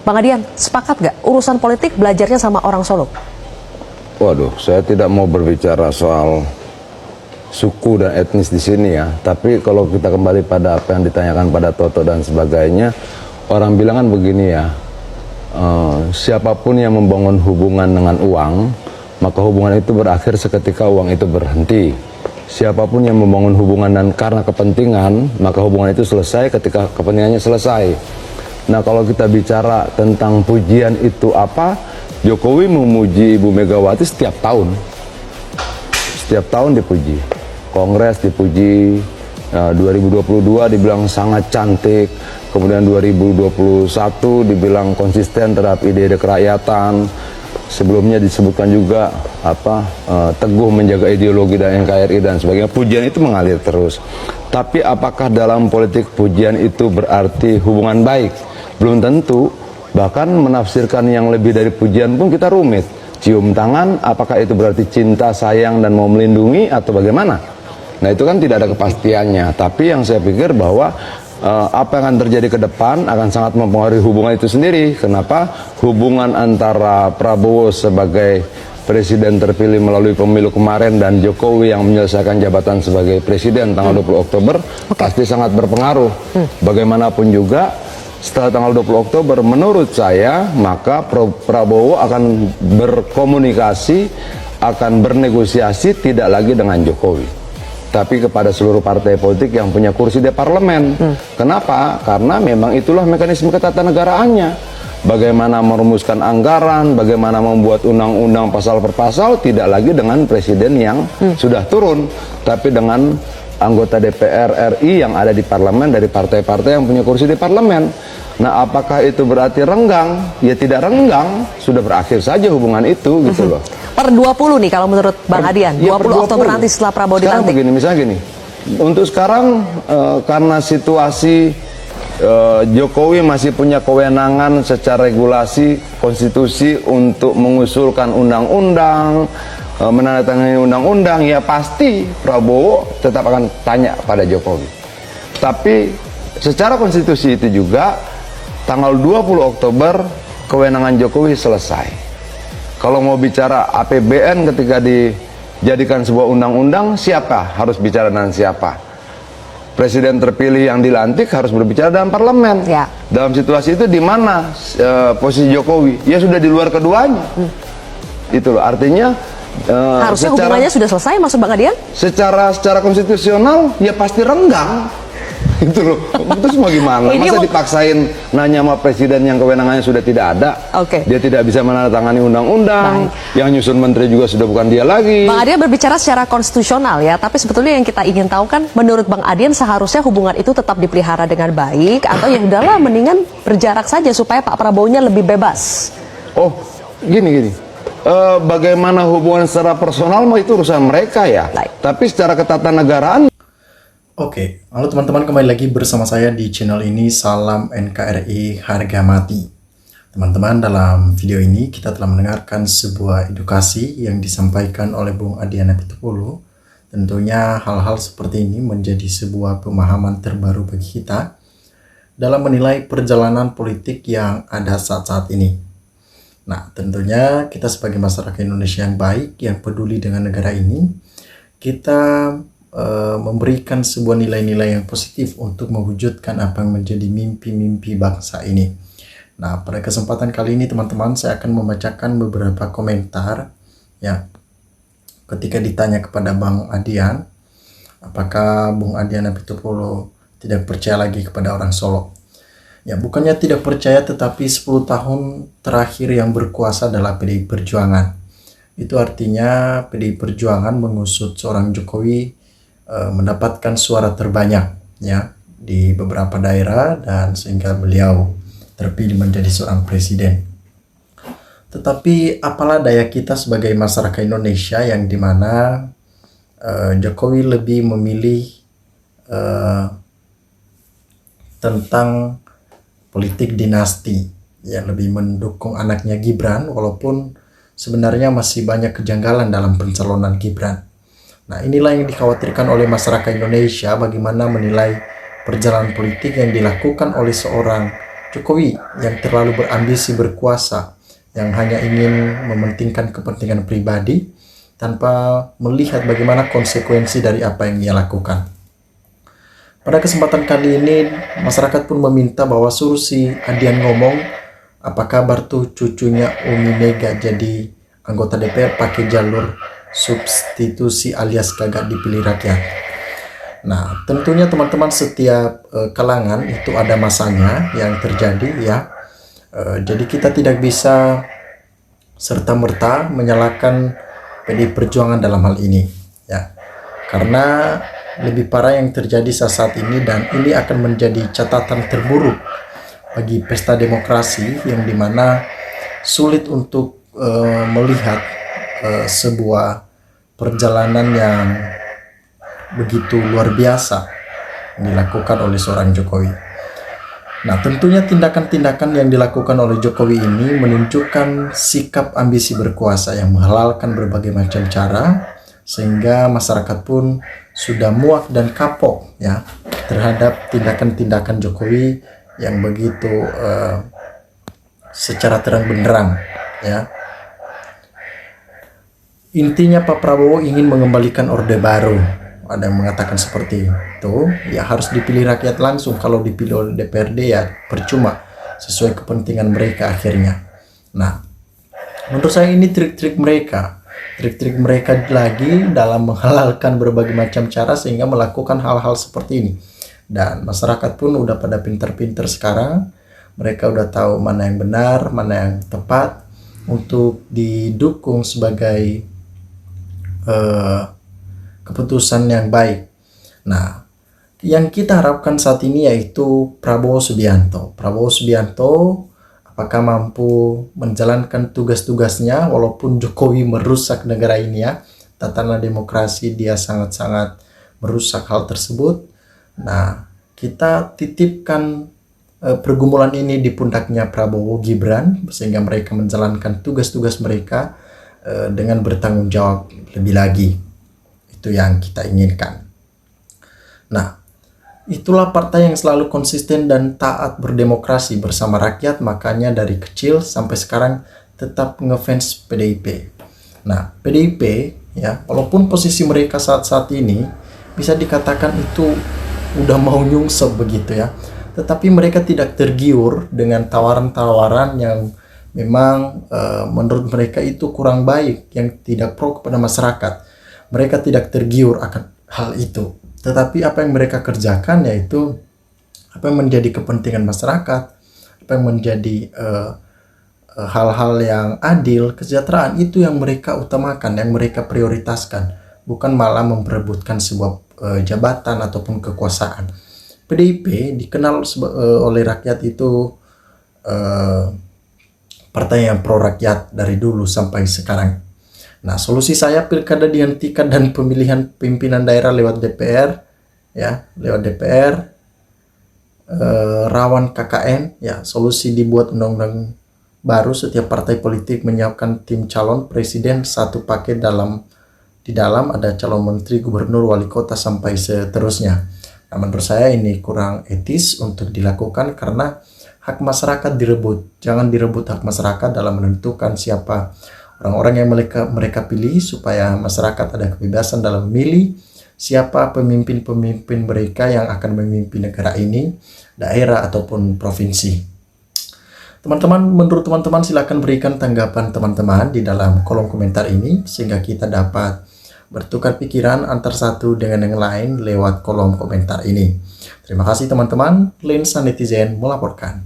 Bang Adian, sepakat nggak urusan politik belajarnya sama orang Solo? Waduh, saya tidak mau berbicara soal suku dan etnis di sini ya. Tapi kalau kita kembali pada apa yang ditanyakan pada Toto dan sebagainya, orang bilang kan begini ya, siapapun yang membangun hubungan dengan uang, maka hubungan itu berakhir seketika uang itu berhenti. Siapapun yang membangun hubungan dan karena kepentingan, maka hubungan itu selesai ketika kepentingannya selesai. Nah, kalau kita bicara tentang pujian itu apa, Jokowi memuji Ibu Megawati setiap tahun. Setiap tahun dipuji. Kongres dipuji, 2022 dibilang sangat cantik, kemudian 2021 dibilang konsisten terhadap ide-ide kerakyatan. Sebelumnya disebutkan juga teguh menjaga ideologi dan NKRI dan sebagainya. Pujian itu mengalir terus. Tapi apakah dalam politik pujian itu berarti hubungan baik? Belum tentu. Bahkan menafsirkan yang lebih dari pujian pun kita rumit. Cium tangan, apakah itu berarti cinta, sayang, dan mau melindungi atau bagaimana? Nah, itu kan tidak ada kepastiannya. Tapi yang saya pikir bahwa apa yang akan terjadi ke depan akan sangat mempengaruhi hubungan itu sendiri. Kenapa? Hubungan antara Prabowo sebagai presiden terpilih melalui pemilu kemarin dan Jokowi yang menyelesaikan jabatan sebagai presiden tanggal 20 Oktober pasti sangat berpengaruh. Bagaimanapun juga setelah tanggal 20 Oktober menurut saya maka Prabowo akan berkomunikasi, akan bernegosiasi tidak lagi dengan Jokowi, tapi kepada seluruh partai politik yang punya kursi di parlemen. Kenapa? Karena memang itulah mekanisme ketatanegaraan-nya. Bagaimana merumuskan anggaran, bagaimana membuat undang-undang pasal per pasal, tidak lagi dengan presiden yang sudah turun, tapi dengan anggota DPR RI yang ada di parlemen dari partai-partai yang punya kursi di parlemen. Nah, apakah itu berarti renggang? Ya tidak renggang, sudah berakhir saja hubungan itu gitu loh. Per 20 nih kalau menurut Bang Adian, 20 Oktober nanti setelah Prabowo dilantik. Begini, misalnya gini, untuk sekarang karena situasi Jokowi masih punya kewenangan secara regulasi konstitusi untuk mengusulkan undang-undang, menandatangani undang-undang, ya pasti Prabowo tetap akan tanya pada Jokowi. Tapi secara konstitusi itu juga tanggal 20 Oktober kewenangan Jokowi selesai. Kalau mau bicara APBN ketika dijadikan sebuah undang-undang, siapa harus bicara dengan siapa? Presiden terpilih yang dilantik harus berbicara dalam parlemen. Ya. Dalam situasi itu di mana posisi Jokowi? Ya sudah di luar keduanya. Itu loh, artinya harusnya hubungannya sudah selesai, maksud Bang Adian? Secara konstitusional ya pasti renggang. Itu loh, terus mau gimana? Masa dipaksain nanya sama presiden yang kewenangannya sudah tidak ada? Dia tidak bisa menandatangani undang-undang, yang nyusun menteri juga sudah bukan dia lagi. Bang Adian berbicara secara konstitusional ya, tapi sebetulnya yang kita ingin tahu kan, menurut Bang Adian seharusnya hubungan itu tetap dipelihara dengan baik, atau ya udahlah mendingan berjarak saja supaya Pak Prabowo-nya lebih bebas? Oh, gini. Bagaimana hubungan secara personal itu urusan mereka ya. Tapi secara ketatanegaraan. Oke, halo teman-teman, kembali lagi bersama saya di channel ini. Salam NKRI harga mati. Teman-teman, dalam video ini kita telah mendengarkan sebuah edukasi yang disampaikan oleh Bung Adian Apitupulu. Tentunya hal-hal seperti ini menjadi sebuah pemahaman terbaru bagi kita dalam menilai perjalanan politik yang ada saat-saat ini. Nah, tentunya kita sebagai masyarakat Indonesia yang baik, yang peduli dengan negara ini, kita memberikan sebuah nilai-nilai yang positif untuk mewujudkan apa yang menjadi mimpi-mimpi bangsa ini. Nah, pada kesempatan kali ini teman-teman, saya akan membacakan beberapa komentar ya, ketika ditanya kepada Bang Adian, apakah Bung Adian Apitupulu tidak percaya lagi kepada orang Solo. Ya, bukannya tidak percaya, tetapi 10 tahun terakhir yang berkuasa adalah PDI Perjuangan. Itu artinya PDI Perjuangan mengusut seorang Jokowi mendapatkan suara terbanyak ya di beberapa daerah, dan sehingga beliau terpilih menjadi seorang presiden. Tetapi apalah daya kita sebagai masyarakat Indonesia yang dimana Jokowi lebih memilih tentang politik dinasti, yang lebih mendukung anaknya Gibran, walaupun sebenarnya masih banyak kejanggalan dalam pencalonan Gibran. Nah, inilah yang dikhawatirkan oleh masyarakat Indonesia, bagaimana menilai perjalanan politik yang dilakukan oleh seorang Jokowi yang terlalu berambisi berkuasa, yang hanya ingin mementingkan kepentingan pribadi tanpa melihat bagaimana konsekuensi dari apa yang ia lakukan. Pada kesempatan kali ini, masyarakat pun meminta bahwa suruh si Adian ngomong apa kabar tuh cucunya Umi Mega jadi anggota DPR pakai jalur substitusi alias kagak dipilih rakyat. Nah, tentunya teman-teman setiap kalangan itu ada masanya yang terjadi ya. Jadi kita tidak bisa serta-merta menyalahkan PDI Perjuangan dalam hal ini ya. Karena lebih parah yang terjadi saat ini, dan ini akan menjadi catatan terburuk bagi pesta demokrasi yang dimana sulit untuk melihat sebuah perjalanan yang begitu luar biasa dilakukan oleh seorang Jokowi. Nah, tentunya tindakan-tindakan yang dilakukan oleh Jokowi ini menunjukkan sikap ambisi berkuasa yang menghalalkan berbagai macam cara, sehingga masyarakat pun sudah muak dan kapok ya terhadap tindakan-tindakan Jokowi yang begitu secara terang benderang ya. Intinya Pak Prabowo ingin mengembalikan Orde Baru. Ada yang mengatakan seperti itu, ya harus dipilih rakyat langsung. Kalau dipilih oleh DPRD ya percuma, sesuai kepentingan mereka akhirnya. Nah, menurut saya ini trik-trik mereka lagi dalam menghalalkan berbagai macam cara sehingga melakukan hal-hal seperti ini. Dan masyarakat pun udah pada pinter-pinter sekarang. Mereka udah tahu mana yang benar, mana yang tepat untuk didukung sebagai keputusan yang baik. Nah, yang kita harapkan saat ini yaitu Prabowo Subianto. Prabowo Subianto apakah mampu menjalankan tugas-tugasnya walaupun Jokowi merusak negara ini ya. Tatanan demokrasi dia sangat-sangat merusak hal tersebut. Nah, kita titipkan pergumulan ini di pundaknya Prabowo Gibran sehingga mereka menjalankan tugas-tugas mereka dengan bertanggung jawab lebih lagi. Itu yang kita inginkan. Nah, itulah partai yang selalu konsisten dan taat berdemokrasi bersama rakyat, makanya dari kecil sampai sekarang tetap ngefans PDIP. Nah, PDIP ya, walaupun posisi mereka saat-saat ini bisa dikatakan itu udah mau nyungsep begitu ya, tetapi mereka tidak tergiur dengan tawaran-tawaran yang memang menurut mereka itu kurang baik, yang tidak pro kepada masyarakat. Mereka tidak tergiur akan hal itu. Tetapi apa yang mereka kerjakan yaitu apa yang menjadi kepentingan masyarakat, apa yang menjadi hal-hal yang adil, kesejahteraan, itu yang mereka utamakan, yang mereka prioritaskan, bukan malah memperebutkan sebuah jabatan ataupun kekuasaan. PDIP dikenal oleh rakyat itu partai yang pro rakyat dari dulu sampai sekarang. Nah, solusi saya pilkada dihentikan dan pemilihan pimpinan daerah lewat DPR ya, lewat DPR, rawan KKN ya. Solusi dibuat undang-undang baru, setiap partai politik menyiapkan tim calon presiden satu paket, di dalam ada calon menteri, gubernur, wali kota sampai seterusnya. Nah, menurut saya ini kurang etis untuk dilakukan karena hak masyarakat direbut. Jangan direbut hak masyarakat dalam menentukan siapa orang-orang yang mereka pilih, supaya masyarakat ada kebebasan dalam memilih siapa pemimpin-pemimpin mereka yang akan memimpin negara ini, daerah ataupun provinsi. Teman-teman, menurut teman-teman silakan berikan tanggapan teman-teman di dalam kolom komentar ini sehingga kita dapat bertukar pikiran antar satu dengan yang lain lewat kolom komentar ini. Terima kasih teman-teman. Lensa Netizen melaporkan.